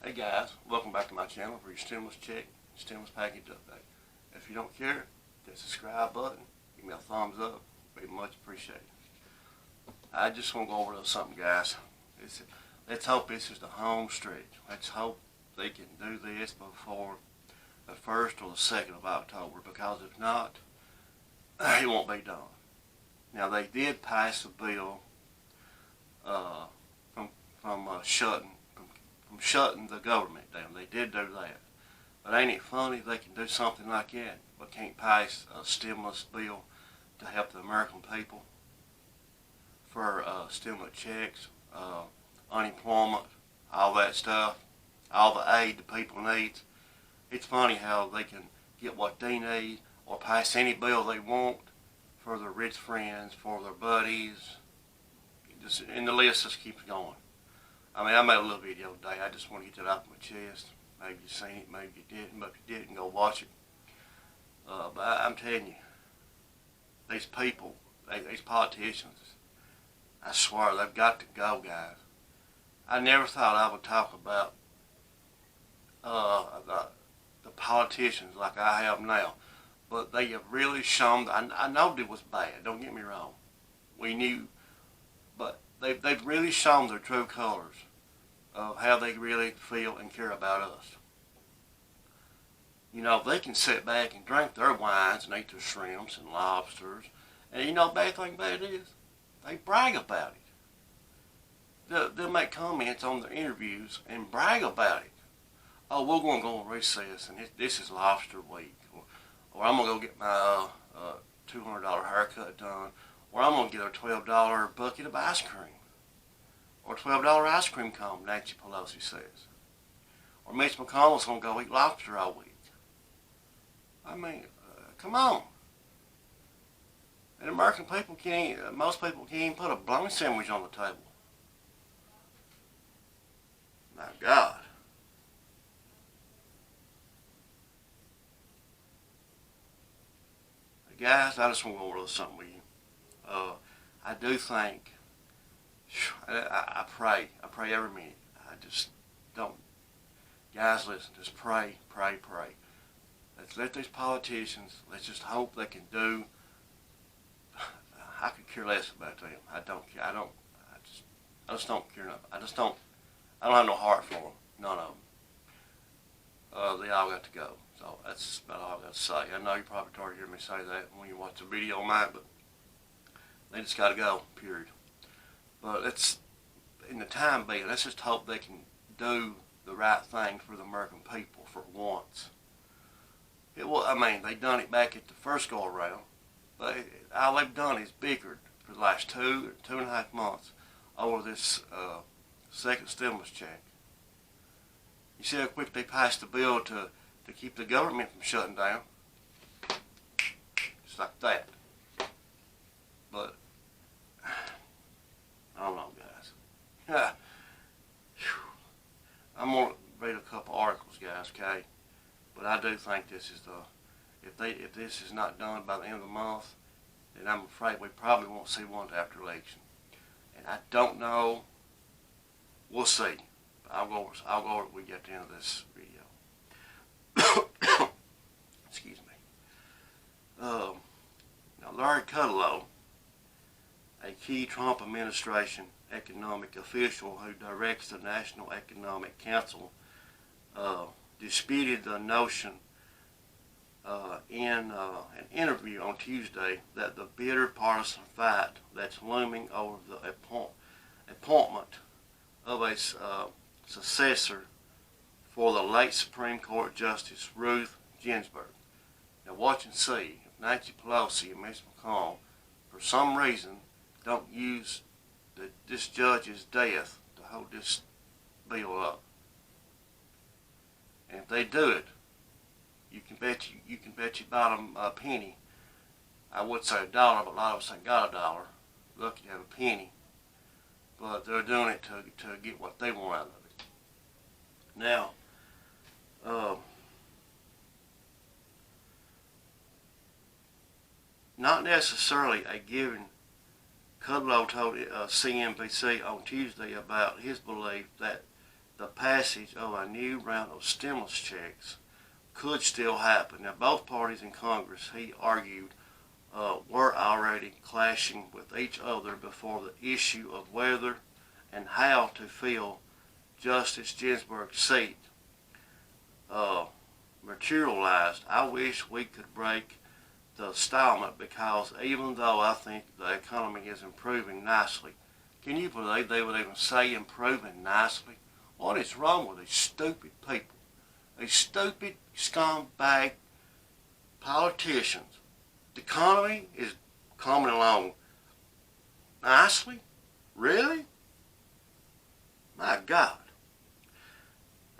Hey guys, welcome back to my channel for your stimulus check, stimulus package update. If you don't care, hit the subscribe button, give me a thumbs up, it'd be much appreciated. I just want to go over something, guys. Let's hope this is the home stretch. Let's hope they can do this before the 1st or the 2nd of October, because if not, it won't be done. Now they did pass a bill from shutting the government down. They did do that. But ain't it funny they can do something like that but can't pass a stimulus bill to help the American people for stimulus checks, unemployment, all that stuff, all the aid the people need. It's funny how they can get what they need or pass any bill they want for their rich friends, for their buddies, and the list just keeps going. I mean, I made a little video today. I just want to get that off my chest. Maybe you seen it, maybe you didn't, but if you didn't, go watch it. But I'm telling you, these people, these politicians, I swear, they've got to go, guys. I never thought I would talk about the politicians like I have now, but they have really shown. I know it was bad. Don't get me wrong. We knew, but they've really shown their true colors of how they really feel and care about us. You know, they can sit back and drink their wines and eat their shrimps and lobsters, and you know the bad thing about it is, they brag about it. They'll make comments on their interviews and brag about it. Oh, we're going to go on recess, and this is lobster week, or I'm going to go get my $200 haircut done, or I'm going to get a $12 bucket of ice cream, or $12 ice cream cone, Nancy Pelosi says. Or Mitch McConnell's going to go eat lobster all week. I mean, come on. And American people can't, most people can't even put a bologna sandwich on the table. My God. Guys, I just want to go over something with you. I do think, I pray every minute. I just don't. Guys, listen, just pray. Let's let these politicians, let's just hope they can do. I could care less about them. I don't care. I just don't care enough. I don't have no heart for them. None of them. They all got to go. So that's about all I got to say. I know you probably tired of hearing me say that when you watch the video on mine, but they just got to go, period. But let's, in the time being, let's just hope they can do the right thing for the American people for once. I mean, they done it back at the first go around, but all they've done is bickered for the last two and a half months over this second stimulus check. You see how quick they passed the bill to keep the government from shutting down? Just like that. But, I don't know, guys. I'm going to read a couple articles, guys, okay? But I do think this is if this is not done by the end of the month, then I'm afraid we probably won't see one after election. And I don't know. We'll see. I'll go over it when we get to the end of this video. Excuse me. Now, Larry Kudlow, a key Trump administration economic official who directs the National Economic Council, disputed the notion in an interview on Tuesday that the bitter partisan fight that's looming over the appointment of a successor for the late Supreme Court Justice Ruth Ginsburg. Now watch and see if Nancy Pelosi and Mitch McConnell, for some reason, don't use this judge's death to hold this bill up. And if they do it, you can bet you bottom a penny. I would say $1, but a lot of us ain't got $1. Lucky to have a penny. But they're doing it to get what they want out of it. Now, not necessarily a given. Kudlow told CNBC on Tuesday about his belief that the passage of a new round of stimulus checks could still happen. Now, both parties in Congress, he argued, were already clashing with each other before the issue of whether and how to fill Justice Ginsburg's seat materialized. I wish we could break the stalemate, because even though I think the economy is improving nicely, can you believe they would even say improving nicely? What is wrong with these stupid people? These stupid scumbag politicians. The economy is coming along nicely? Really? My God.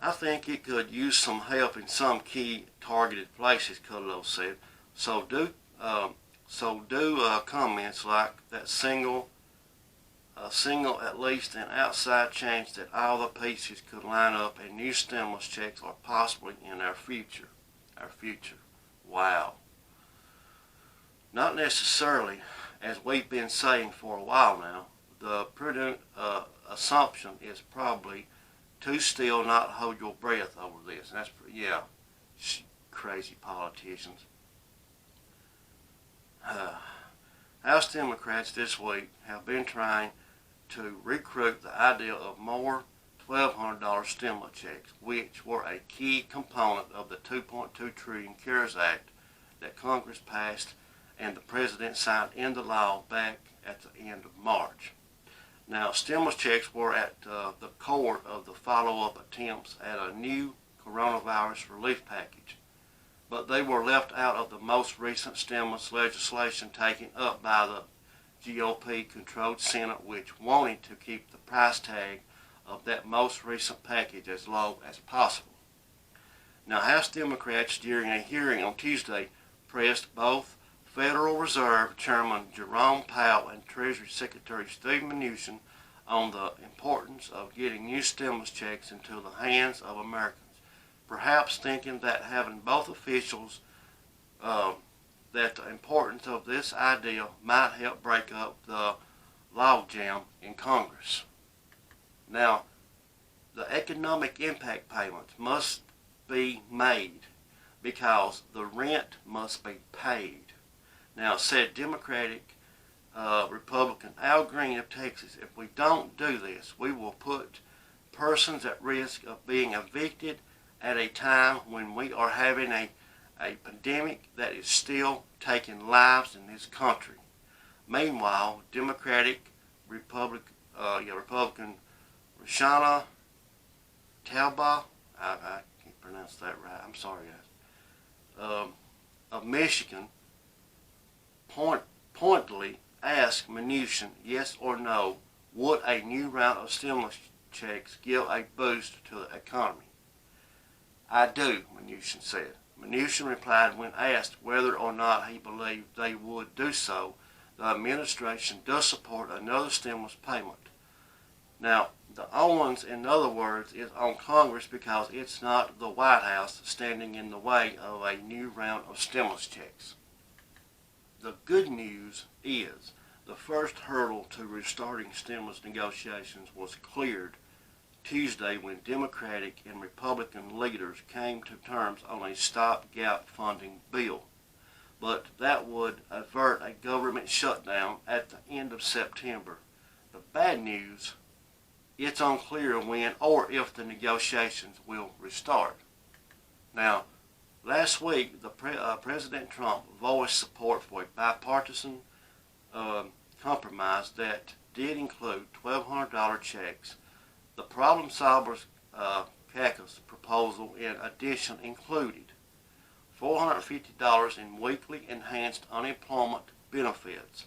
I think it could use some help in some key targeted places, Kudlow said. So do comments like that single at least an outside chance that all the pieces could line up and new stimulus checks are possibly in our future. Our future. Wow. Not necessarily, as we've been saying for a while now. The prudent assumption is probably to still not hold your breath over this. And that's, yeah, crazy politicians. House Democrats this week have been trying to recruit the idea of more $1,200 stimulus checks, which were a key component of the $2.2 trillion CARES Act that Congress passed and the President signed into law back at the end of March. Now, stimulus checks were at the core of the follow-up attempts at a new coronavirus relief package, but they were left out of the most recent stimulus legislation taken up by the GOP-controlled Senate, which wanted to keep the price tag of that most recent package as low as possible. Now, House Democrats, during a hearing on Tuesday, pressed both Federal Reserve Chairman Jerome Powell and Treasury Secretary Steve Mnuchin on the importance of getting new stimulus checks into the hands of Americans, perhaps thinking that having both officials that the importance of this idea might help break up the logjam in Congress. Now, the economic impact payments must be made because the rent must be paid. Now, said Democratic Republican Al Green of Texas, if we don't do this, we will put persons at risk of being evicted at a time when we are having a pandemic that is still taking lives in this country. Meanwhile, Republican Rashana Talbot, I can't pronounce that right, I'm sorry guys, of Michigan, pointedly asked Mnuchin, yes or no, would a new round of stimulus checks give a boost to the economy? I do, Mnuchin said. Mnuchin replied when asked whether or not he believed they would do so, the administration does support another stimulus payment. Now, the onus, in other words, is on Congress because it's not the White House standing in the way of a new round of stimulus checks. The good news is the first hurdle to restarting stimulus negotiations was cleared Tuesday when Democratic and Republican leaders came to terms on a stopgap funding bill. But that would avert a government shutdown at the end of September. The bad news, it's unclear when or if the negotiations will restart. Now, last week, President Trump voiced support for a bipartisan compromise that did include $1,200 checks. The Problem Solvers caucus proposal, in addition, included $450 in weekly enhanced unemployment benefits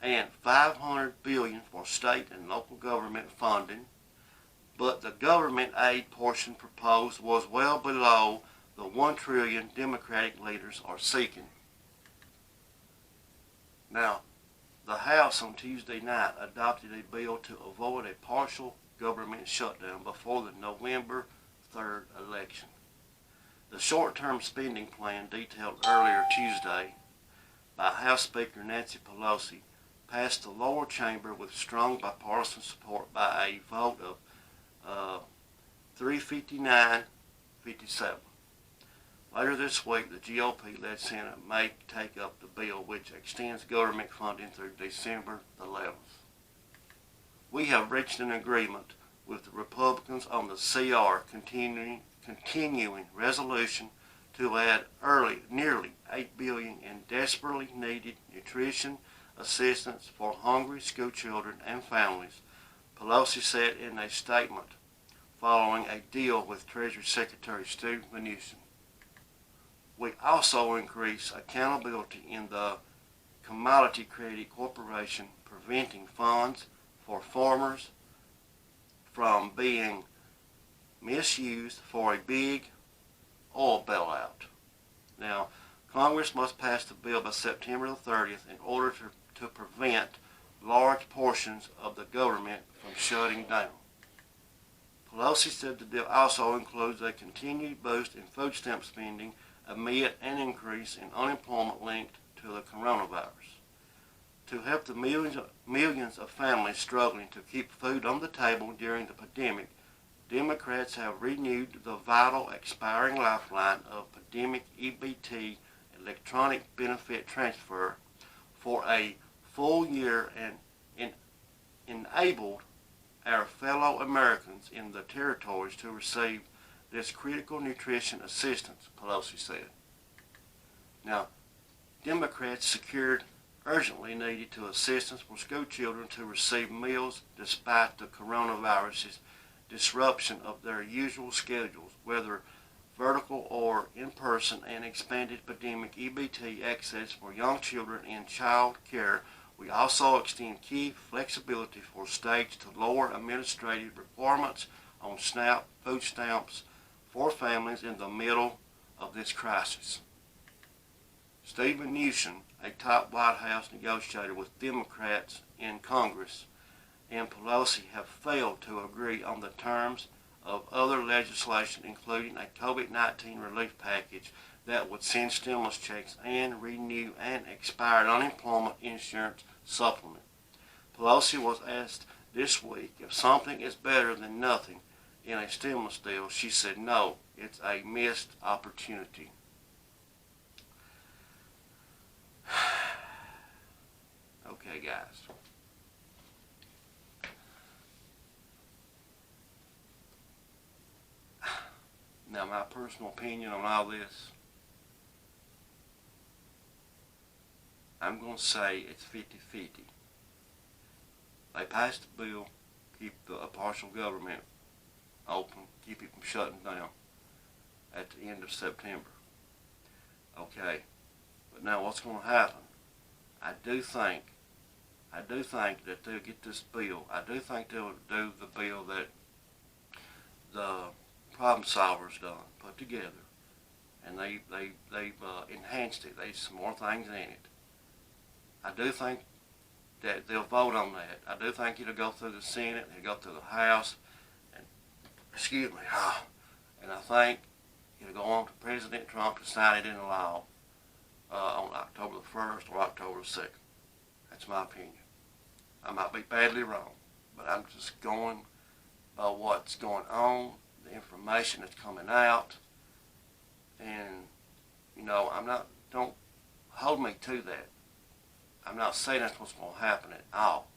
and $500 billion for state and local government funding, but the government aid portion proposed was well below the $1 trillion Democratic leaders are seeking. Now, the House on Tuesday night adopted a bill to avoid a partial government shutdown before the November 3rd election. The short-term spending plan detailed earlier Tuesday by House Speaker Nancy Pelosi passed the lower chamber with strong bipartisan support by a vote of 359-57. Later this week, the GOP-led Senate may take up the bill which extends government funding through December the 11th. We have reached an agreement with the Republicans on the CR continuing resolution to add nearly $8 billion in desperately needed nutrition assistance for hungry school children and families, Pelosi said in a statement following a deal with Treasury Secretary Steve Mnuchin. We also increase accountability in the Commodity Credit Corporation, preventing funds for farmers from being misused for a big oil bailout. Now, Congress must pass the bill by September the 30th in order to prevent large portions of the government from shutting down. Pelosi said the deal also includes a continued boost in food stamp spending amid an increase in unemployment linked to the coronavirus. To help the millions of families struggling to keep food on the table during the pandemic, Democrats have renewed the vital expiring lifeline of pandemic EBT electronic benefit transfer for a full year and enabled our fellow Americans in the territories to receive this critical nutrition assistance, Pelosi said. Now, Democrats secured urgently needed assistance for school children to receive meals despite the coronavirus's disruption of their usual schedules, whether vertical or in person, and expanded pandemic EBT access for young children in child care. We also extend key flexibility for states to lower administrative requirements on SNAP food stamps for families in the middle of this crisis. Steve Mnuchin, a top White House negotiator with Democrats in Congress, and Pelosi have failed to agree on the terms of other legislation, including a COVID-19 relief package that would send stimulus checks and renew an expired unemployment insurance supplement. Pelosi was asked this week if something is better than nothing in a stimulus deal. She said no, it's a missed opportunity. Okay, guys. Now, my personal opinion on all this, I'm going to say it's 50-50. They passed the bill, keep a partial government open, keep it from shutting down at the end of September. Okay, but now what's going to happen? I do think that they'll get this bill. I do think they'll do the bill that the problem solvers done, put together, and they've enhanced it. There's some more things in it. I do think that they'll vote on that. I do think it'll go through the Senate, it'll go through the House, and and I think it'll go on to President Trump to sign it into law on October the 1st or October the 2nd. That's my opinion. I might be badly wrong, but I'm just going by what's going on, the information that's coming out, and don't hold me to that. I'm not saying that's what's going to happen at all.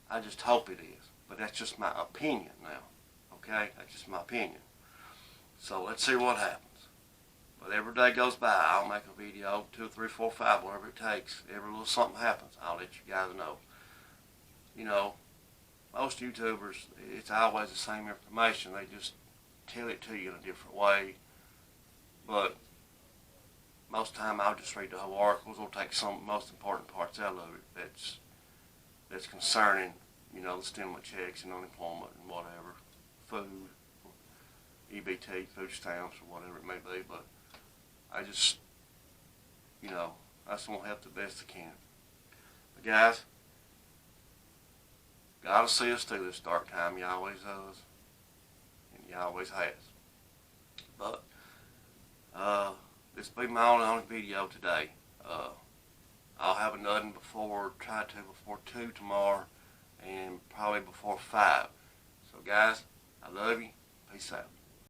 I just hope it is, but that's just my opinion now, okay? That's just my opinion. So let's see what happens. But every day goes by, I'll make a video, 2, 3, 4, 5, whatever it takes. Every little something happens, I'll let you guys know. Most YouTubers, it's always the same information. They just tell it to you in a different way. But most of the time, I'll just read the whole articles or take some most important parts out of it that's concerning, the stimulus checks and unemployment and whatever, food, EBT, food stamps, or whatever it may be. But I just, I just want to help the best I can. But guys, God will see us through this dark time. He always does, and He always has. But this will be my only video today. I'll have another before 2 tomorrow, and probably before 5. So guys, I love you. Peace out.